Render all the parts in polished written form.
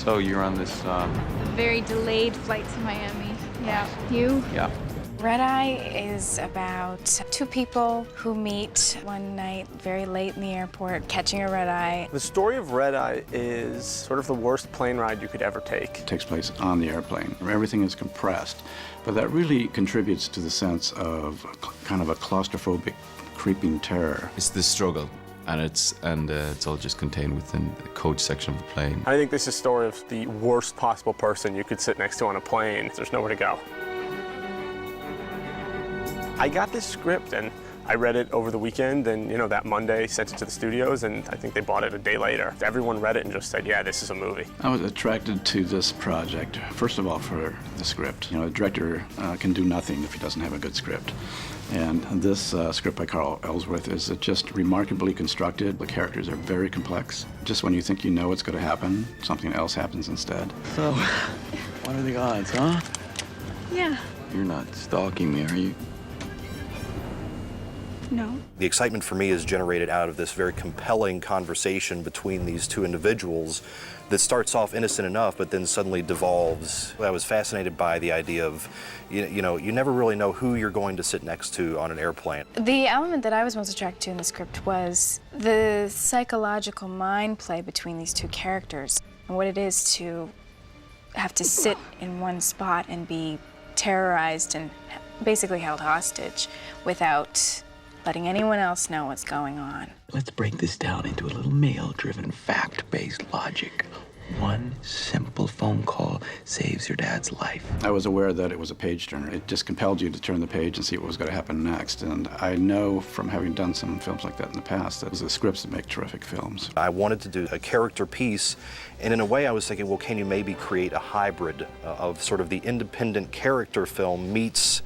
So you're on this, A very delayed flight to Miami. Yeah. You? Yeah. Red Eye is about two people who meet one night very late in the airport, catching a red eye. The story of Red Eye is sort of the worst plane ride you could ever take. It takes place on the airplane. Everything is compressed, but that really contributes to the sense of kind of a claustrophobic, creeping terror. It's the struggle, and it's all just contained within the coach section of the plane. I think this is a story of the worst possible person you could sit next to on a plane. There's nowhere to go. I got this script and I read it over the weekend, and that Monday sent it to the studios, and I think they bought it a day later. Everyone read it and just said, yeah, this is a movie. I was attracted to this project, first of all, for the script. A director can do nothing if he doesn't have a good script. And this script by Carl Ellsworth is just remarkably constructed. The characters are very complex. Just when you think you know what's going to happen, something else happens instead. So, what are the odds, huh? Yeah. You're not stalking me, are you? No. The excitement for me is generated out of this very compelling conversation between these two individuals that starts off innocent enough, but then suddenly devolves. I was fascinated by the idea of, you never really know who you're going to sit next to on an airplane. The element that I was most attracted to in the script was the psychological mind play between these two characters and what it is to have to sit in one spot and be terrorized and basically held hostage without letting anyone else know what's going on. Let's break this down into a little male-driven, fact-based logic. One simple phone call saves your dad's life. I was aware that it was a page turner. It just compelled you to turn the page and see what was going to happen next. And I know from having done some films like that in the past that the scripts that make terrific films. I wanted to do a character piece, and in a way I was thinking, well, can you maybe create a hybrid of sort of the independent character film meets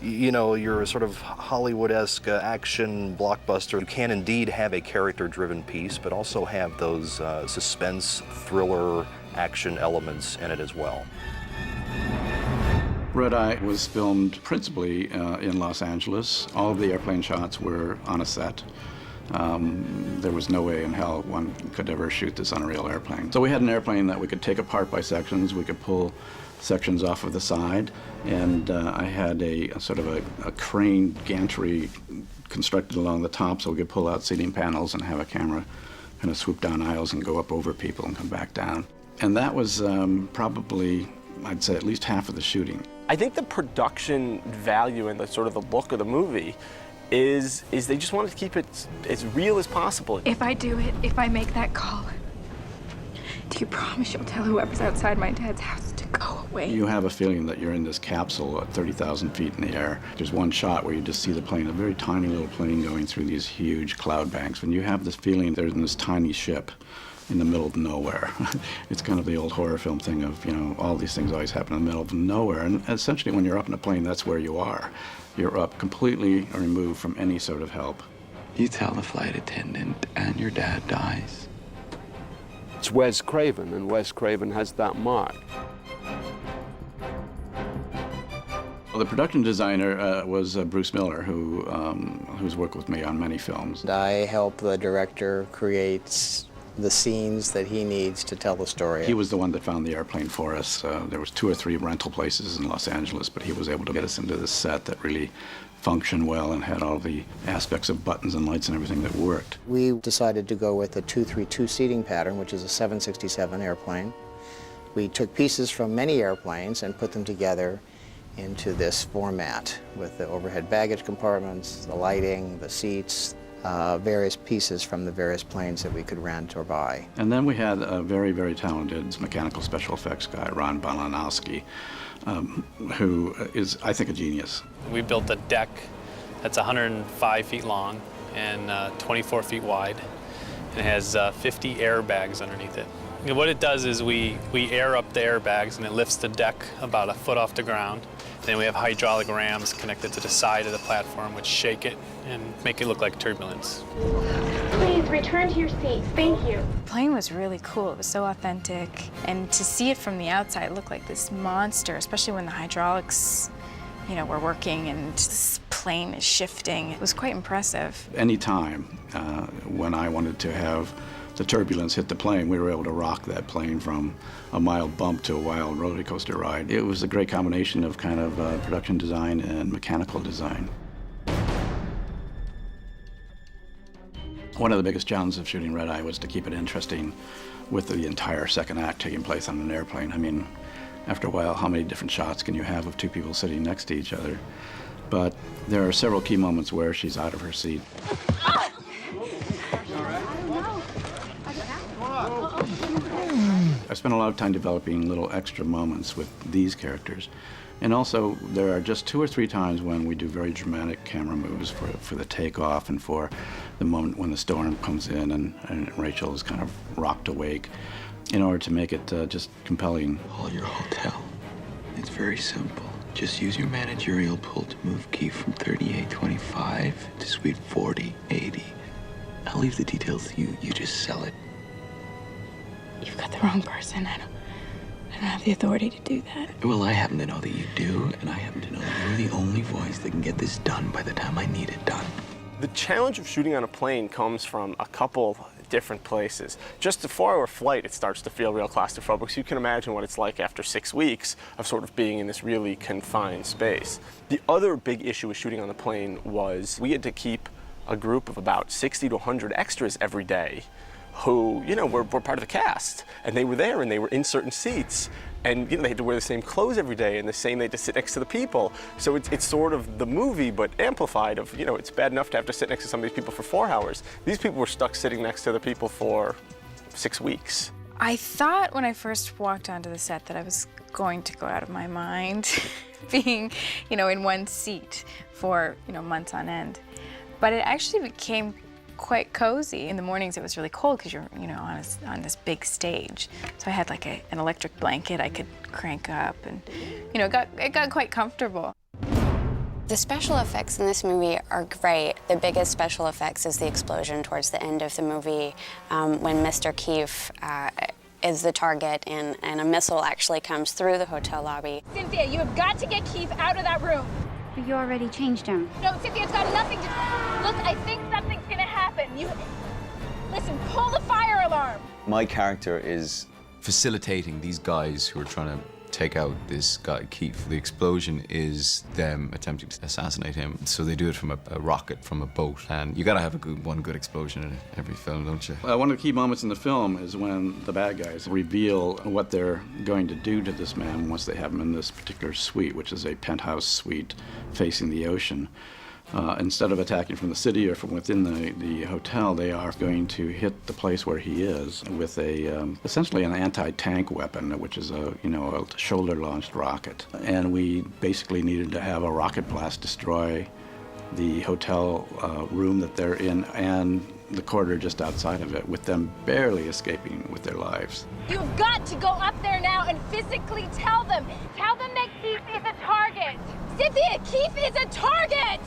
your sort of Hollywood-esque action blockbuster. You can indeed have a character-driven piece, but also have those suspense, thriller, action elements in it as well. Red Eye was filmed principally in Los Angeles. All of the airplane shots were on a set. There was no way in hell one could ever shoot this on a real airplane. So we had an airplane that we could take apart by sections. We could pull sections off of the side, and I had a sort of a crane gantry constructed along the top so we could pull out seating panels and have a camera kind of swoop down aisles and go up over people and come back down. And that was probably, I'd say, at least half of the shooting. I think the production value and the sort of the look of the movie is they just wanted to keep it as real as possible. If I do it, if I make that call, do you promise you'll tell whoever's outside my dad's house to go away? You have a feeling that you're in this capsule at 30,000 feet in the air. There's one shot where you just see the plane, a very tiny little plane going through these huge cloud banks. When you have this feeling they're in this tiny ship in the middle of nowhere. It's kind of the old horror film thing of, all these things always happen in the middle of nowhere. And essentially when you're up in a plane, that's where you are. You're up completely removed from any sort of help. You tell the flight attendant and your dad dies. It's Wes Craven, and Wes Craven has that mark. Well, the production designer was Bruce Miller, who's worked with me on many films. I help the director create the scenes that he needs to tell the story. He was the one that found the airplane for us. There was 2 or 3 rental places in Los Angeles, but he was able to get us into this set that really functioned well and had all the aspects of buttons and lights and everything that worked. We decided to go with a 2-3-2 seating pattern, which is a 767 airplane. We took pieces from many airplanes and put them together into this format with the overhead baggage compartments, the lighting, the seats, various pieces from the various planes that we could rent or buy. And then we had a very, very talented mechanical special effects guy, Ron Balanowski, who is, I think, a genius. We built a deck that's 105 feet long and 24 feet wide. And it has 50 airbags underneath it. And what it does is we air up the airbags and it lifts the deck about a foot off the ground. Then we have hydraulic rams connected to the side of the platform which shake it and make it look like turbulence. Please return to your seats. Thank you. The plane was really cool. It was so authentic. And to see it from the outside, it looked like this monster, especially when the hydraulics, were working and this plane is shifting. It was quite impressive. Any time when I wanted to have the turbulence hit the plane, we were able to rock that plane from a mild bump to a wild roller coaster ride. It was a great combination of kind of production design and mechanical design. One of the biggest challenges of shooting Red Eye was to keep it interesting with the entire second act taking place on an airplane. I mean, after a while, how many different shots can you have of two people sitting next to each other? But there are several key moments where she's out of her seat. I spent a lot of time developing little extra moments with these characters. And also, there are just 2 or 3 times when we do very dramatic camera moves for the takeoff and for the moment when the storm comes in and Rachel is kind of rocked awake in order to make it just compelling. Call your hotel. It's very simple. Just use your managerial pull to move key from 3825 to suite 4080. I'll leave the details to you. You just sell it. You've got the wrong person. I don't have the authority to do that. Well, I happen to know that you do, and I happen to know that you're the only voice that can get this done by the time I need it done. The challenge of shooting on a plane comes from a couple different places. Just a 4-hour flight, it starts to feel real claustrophobic, so you can imagine what it's like after 6 weeks of sort of being in this really confined space. The other big issue with shooting on the plane was we had to keep a group of about 60 to 100 extras every day who, you know, were part of the cast, and they were there and they were in certain seats, and you know, they had to wear the same clothes every day and they had to sit next to the people. So it's sort of the movie but amplified of, you know, it's bad enough to have to sit next to some of these people for 4 hours. These people were stuck sitting next to the people for 6 weeks. I thought when I first walked onto the set that I was going to go out of my mind being, you know, in one seat for, you know, months on end. But it actually became quite cozy. In the mornings it was really cold because you're, you know, on this big stage. So I had like an electric blanket I could crank up, and, you know, it got quite comfortable. The special effects in this movie are great. The biggest special effects is the explosion towards the end of the movie when Mr. Keefe is the target and a missile actually comes through the hotel lobby. Cynthia, you have got to get Keefe out of that room. But you already changed him. No, Cynthia, it's got nothing to... Look, I think something's gonna happen. Listen, pull the fire alarm. My character is facilitating these guys who are trying to take out this guy, Keith. The explosion is them attempting to assassinate him. So they do it from a rocket from a boat. And you gotta have one good explosion in every film, don't you? One of the key moments in the film is when the bad guys reveal what they're going to do to this man once they have him in this particular suite, which is a penthouse suite facing the ocean. Instead of attacking from the city or from within the hotel, they are going to hit the place where he is with essentially an anti-tank weapon, which is a shoulder-launched rocket. And we basically needed to have a rocket blast destroy the hotel room that they're in and the corridor just outside of it, with them barely escaping with their lives. You've got to go up there now and physically tell them that Keefe is a target. Cynthia, Keefe is a target!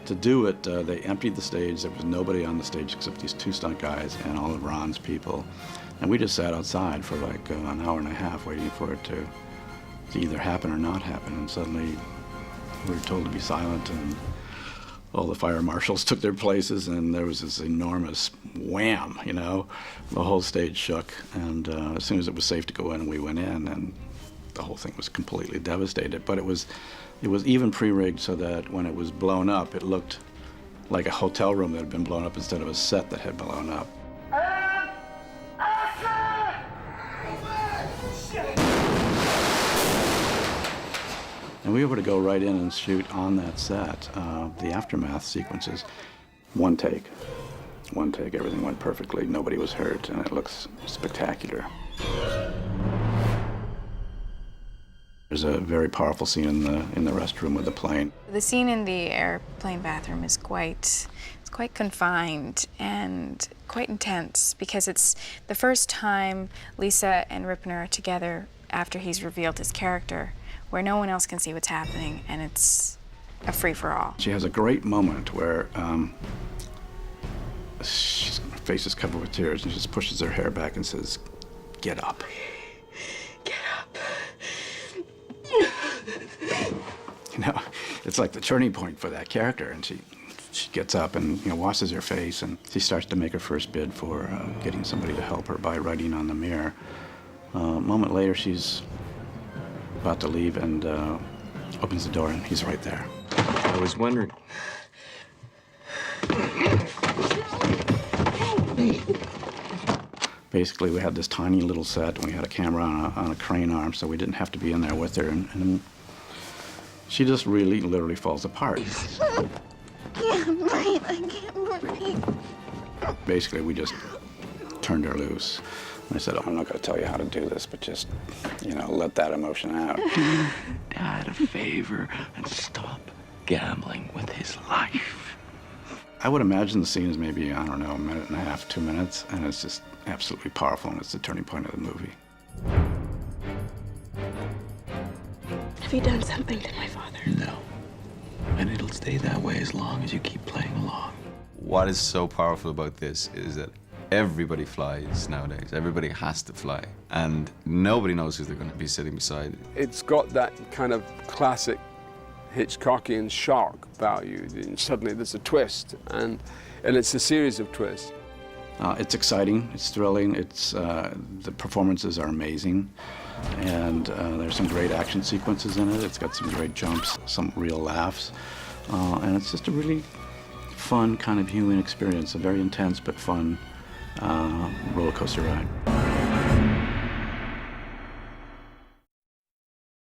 To do it, they emptied the stage. There was nobody on the stage except these 2 stunt guys and all of Ron's people. And we just sat outside for like an hour and a half waiting for it to either happen or not happen. And suddenly we were told to be silent, and all the fire marshals took their places, and there was this enormous wham, you know. The whole stage shook, and as soon as it was safe to go in, we went in, and the whole thing was completely devastated. But it was even pre-rigged so that when it was blown up, it looked like a hotel room that had been blown up instead of a set that had blown up. And we were able to go right in and shoot on that set the aftermath sequences. One take, everything went perfectly, nobody was hurt, and it looks spectacular. There's a very powerful scene in the restroom with the plane. The scene in the airplane bathroom is quite confined and quite intense because it's the first time Lisa and Reisert are together after he's revealed his character, where no one else can see what's happening, and it's a free-for-all. She has a great moment where her face is covered with tears, and she just pushes her hair back and says, "Get up." Get up. You know, it's like the turning point for that character, and she she gets up and washes her face, and she starts to make her first bid for getting somebody to help her by writing on the mirror. A moment later, she's about to leave and opens the door, and he's right there. I was wondering. Basically, we had this tiny little set, and we had a camera on a crane arm, so we didn't have to be in there with her, and she just really, literally falls apart. I can't breathe. I can't breathe. Basically, we just turned her loose. And I said, I'm not going to tell you how to do this, but just, let that emotion out. Dad, a favor, and stop gambling with his life. I would imagine the scene is maybe, I don't know, a minute and a half, 2 minutes, and it's just absolutely powerful, and it's the turning point of the movie. Have you done something to my father? No. And it'll stay that way as long as you keep playing along. What is so powerful about this is that everybody flies nowadays. Everybody has to fly. And nobody knows who they're going to be sitting beside. It's got that kind of classic Hitchcockian shark value. And suddenly there's a twist, and it's a series of twists. It's exciting, it's thrilling, the performances are amazing, and there's some great action sequences in it. It's got some great jumps, some real laughs, and it's just a really fun kind of human experience, a very intense but fun roller coaster ride.